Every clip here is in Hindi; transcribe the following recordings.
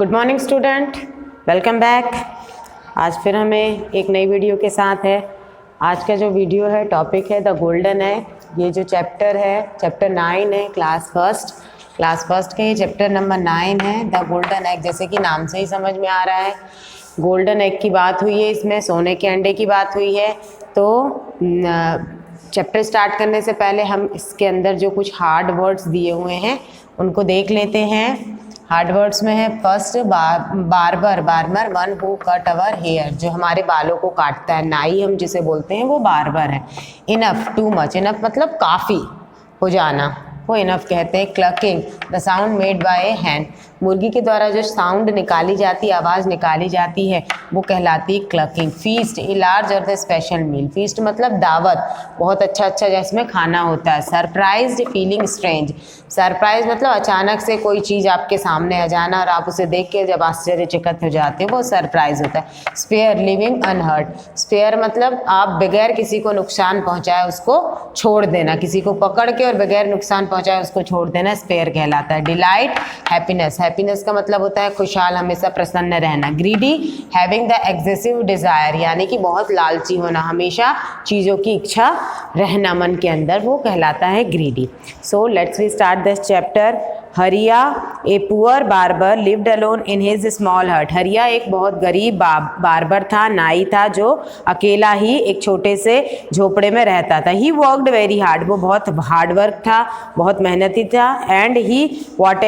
Good morning student, welcome back. आज फिर हमें एक नई वीडियो के साथ है। आज का जो वीडियो है, टॉपिक है द गोल्डन एग। ये जो चैप्टर है, चैप्टर 9 है, क्लास फर्स्ट का ये चैप्टर नंबर 9 है, द गोल्डन एग। जैसे कि नाम से ही समझ में आ रहा है, गोल्डन एग की बात हुई है, इसमें सोने के अंडे की बात हुई है। तो चैप्टर स्टार्ट करने से पहले हम इसके अंदर जो कुछ हार्ड वर्ड्स दिए हुए हैं उनको देख लेते हैं। हार्ड वर्ड्स में है first barber, one who cut our hair, जो हमारे बालों को काटता है, नाई हम जिसे बोलते हैं वो बार्बर है। इनफ, टू मच, इनफ मतलब काफ़ी हो जाना, वो इनफ कहते हैं। Clucking, the sound made by a hen, मुर्गी के द्वारा जो साउंड निकाली जाती है, आवाज़ निकाली जाती है, वो कहलाती है क्लकिंग। फीस्ट, ए लार्ज और द स्पेशल मील, फीस्ट मतलब दावत, बहुत अच्छा जिसमें खाना होता है। सरप्राइज्ड, फीलिंग स्ट्रेंज, सरप्राइज मतलब अचानक से कोई चीज़ आपके सामने आ जाना और आप उसे देख के जब आश्चर्यचकित हो जाते हैं, वो सरप्राइज होता है। स्पेयर, लिविंग अनहर्ट, स्पेयर मतलब आप बगैर किसी को नुकसान पहुंचाए उसको छोड़ देना, किसी को पकड़ के और बगैर नुकसान पहुंचाए उसको छोड़ देना, स्पेयर कहलाता है। डिलाइट, हैप्पीनेस, हैप्पीनेस का मतलब होता है खुशहाल, हमेशा प्रसन्न रहना। Greedy, having the excessive desire, यानी कि बहुत लालची होना, हमेशा चीज़ों की इच्छा रहना मन के अंदर, वो कहलाता है greedy. So let's we start this chapter. Hariya, a poor barber lived alone in his small hut, Hariya एक बहुत गरीब बार्बर था, नाई था, जो अकेला ही एक छोटे से झोपड़े में रहता था। ही वर्कड वेरी हार्ड, वो बहुत हार्ड वर्क था, बहुत मेहनती था। And what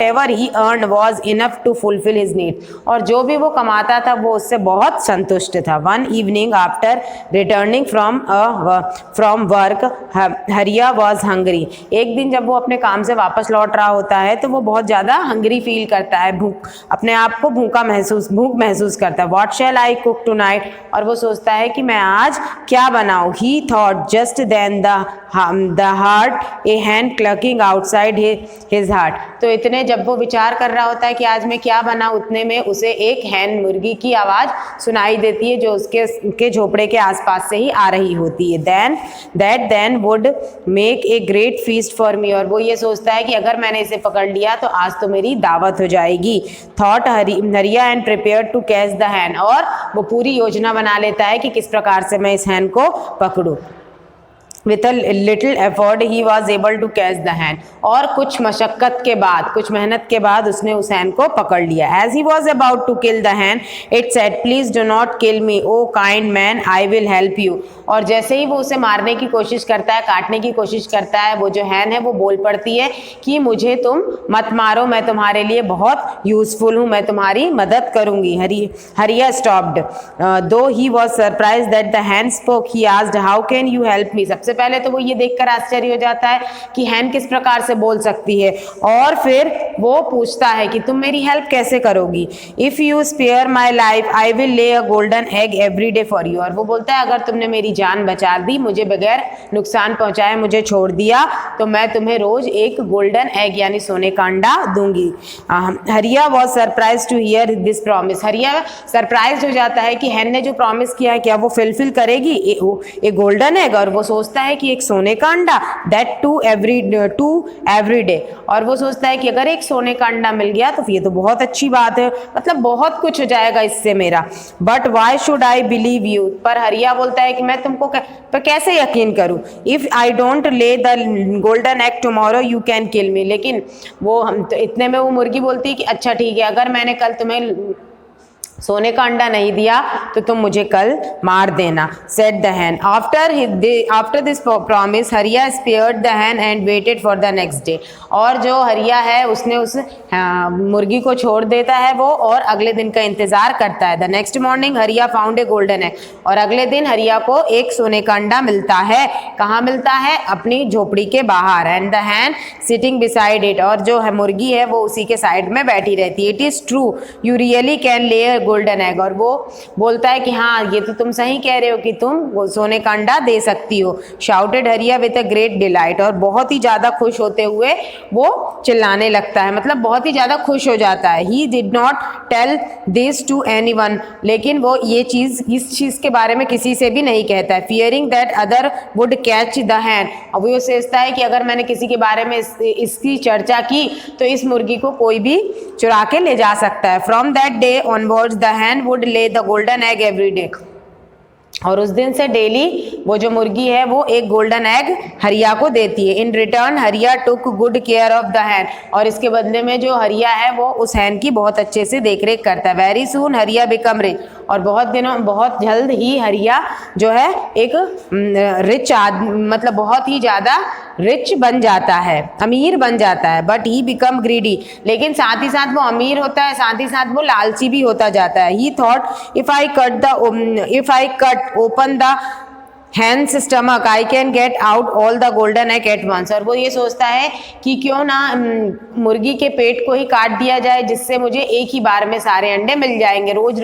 ever he earn was enough to fulfil his need, और जो भी वो कमाता था वो उससे बहुत संतुष्ट था। One evening after returning from work, हरिया वॉज हंग्री, एक दिन जब वो अपने काम से वापस लौट रहा होता है तो वो बहुत ज़्यादा हंग्री फील करता है, भूख, अपने आप को भूख महसूस करता है। What shall I cook tonight, और वो सोचता है कि मैं आज क्या बनाऊँ। He thought just then the heard a hen clucking outside his hut, तो इतने जब वो विचार कर रहा होता है कि आज मैं क्या बनाऊँ, उतने में उसे एक हैन, मुर्गी की आवाज़ सुनाई देती है, जो उसके झोपड़े के आसपास से ही आ रही होती है। Then would make a great feast for me, और वो ये सोचता है कि अगर मैंने इसे पकड़ लिया तो आज तो मेरी दावत हो जाएगी। Thought Hariya and prepare to catch the hen, और वो पूरी योजना बना लेता है कि किस प्रकार से मैं इस हैन को पकड़ूं। With a little effort he was able to catch the hand, और कुछ मशक्क़त के बाद, कुछ मेहनत के बाद उसने उस हैन को पकड़ लिया। As he was about to kill the hand, it said, Please do not kill me, oh kind man, I will help you, और जैसे ही वो उसे मारने की कोशिश करता है, काटने की कोशिश करता है, वो जो हैन है वो बोल पड़ती है कि मुझे तुम मत मारो, मैं तुम्हारे लिए बहुत यूजफुल हूँ, मैं तुम्हारी मदद करूँगी। हरिया स्टॉप्ड, दो he was surprise that the Hahn spoke, he asked how can you help me, सबसे पहले तो वो ये देखकर आश्चर्य हो जाता है कि हैन किस प्रकार से बोल सकती है, और फिर वो पूछता है कि तुम मेरी हेल्प कैसे करोगी। If you spare my life I will lay a golden egg every day for you, और वो बोलता है अगर तुमने मेरी जान बचा दी, मुझे बगैर नुकसान पहुंचाए मुझे छोड़ दिया, तो मैं तुम्हें रोज एक गोल्डन एग यानी सोने का अंडा दूंगी। Hariya was surprise to hear this promise, Hariya surprise हो जाता है कि हैन ने जो प्रॉमिस किया है क्या वो फुलफिल करेगी, ए गोल्डन एग, और वो सोचता है कि एक सोने का अंडा, दैट टू एवरी डे, और वो सोचता है कि अगर एक सोने का अंडा मिल गया तो ये तो बहुत अच्छी बात है, मतलब बहुत कुछ हो जाएगा इससे मेरा। But why should I believe you, पर हरिया बोलता है कि मैं तुमको पर कैसे यकीन करूं। If I don't lay the golden egg tomorrow you can kill me, लेकिन वो हम तो इतने में वो मुर्गी बोलती है कि अच्छा ठीक है, अगर मैंने कल तुम्हें सोने का अंडा नहीं दिया तो तुम मुझे कल मार देना। Said the hen. After this promise Hariya spared the hen and waited for the next day, और जो हरिया है उसने उस मुर्गी को छोड़ देता है वो, और अगले दिन का इंतजार करता है। द नेक्स्ट मॉर्निंग हरिया फाउंड ए गोल्डन एग, और अगले दिन हरिया को एक सोने का अंडा मिलता है। कहाँ मिलता है? अपनी झोपड़ी के बाहर। And the Hahn sitting beside it, और जो है मुर्गी है वो उसी के साइड में बैठी रहती है। It is true you really can ले गोल्डन एग, और वो बोलता है कि हाँ ये तो तुम सही कह रहे हो कि तुम वो सोने का अंडा दे सकती हो। शाउटेड हरिया विद अ ग्रेट डिलाइट, और बहुत ही ज़्यादा खुश होते हुए वो चिल्लाने लगता है, मतलब बहुत ही ज़्यादा खुश हो जाता है। He did not tell this to anyone, लेकिन वो ये चीज़ इस चीज़ के बारे में किसी से भी नहीं कहता है। Fearing that other would catch the हैन, अब वो सोचता है कि अगर मैंने किसी के बारे में इसकी चर्चा की तो इस मुर्गी को कोई भी चुरा के ले जा सकता है। From that day onwards the hen would lay the golden egg every day, और उस दिन से डेली वो जो मुर्गी है वो एक गोल्डन एग हरिया को देती है। इन रिटर्न हरिया took good care of the hen, और इसके बदले में जो हरिया है वो उस हैन की बहुत अच्छे से देखरेख करता है। वेरी सून हरिया बिकम रिच, और बहुत जल्द ही हरिया जो है एक रिच मतलब बहुत ही ज़्यादा रिच बन जाता है, अमीर बन जाता है। बट ही बिकम ग्रीडी, लेकिन साथ ही साथ वो अमीर होता है, साथ ही साथ वो लालची भी होता जाता है। He thought if I cut open the hen's stomach I can get out all the golden egg at once, और वो ये सोचता है कि क्यों ना मुर्गी के पेट को ही काट दिया जाए, जिससे मुझे एक ही बार में सारे अंडे मिल जाएंगे, रोज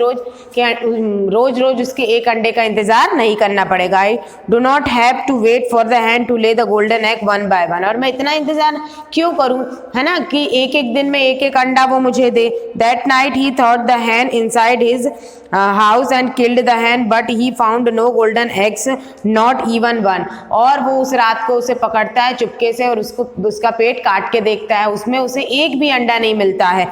रोज उसके एक अंडे का इंतजार नहीं करना पड़ेगा। I do not have to wait for the hen to lay the golden egg one by one, और मैं इतना इंतजार क्यों करूं, है ना, कि एक एक दिन में एक एक अंडा वो मुझे दे। That night he thought the hen inside his house and killed the hen, but he found no golden eggs not even one, और वो उस रात को उसे पकड़ता है चुपके से और उसका पेट काट के देखता है, उसमें उसे एक भी अंडा नहीं मिलता है।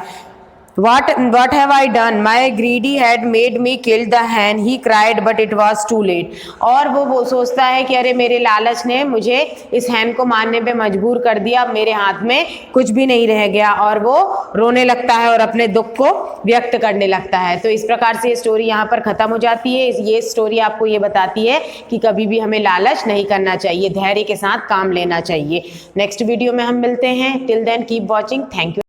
What have I done? My greedy had made me kill the hen, he cried, but it was too late. और वो सोचता है कि अरे मेरे लालच ने मुझे इस हैन को मारने पे मजबूर कर दिया, अब मेरे हाथ में कुछ भी नहीं रह गया, और वो रोने लगता है और अपने दुख को व्यक्त करने लगता है। तो इस प्रकार से ये स्टोरी यहाँ पर ख़त्म हो जाती है। ये स्टोरी आपको ये बताती है कि कभी भी हमें लालच नहीं करना चाहिए, धैर्य के साथ काम लेना चाहिए। नेक्स्ट वीडियो में हम मिलते हैं। Till then keep watching. Thank you.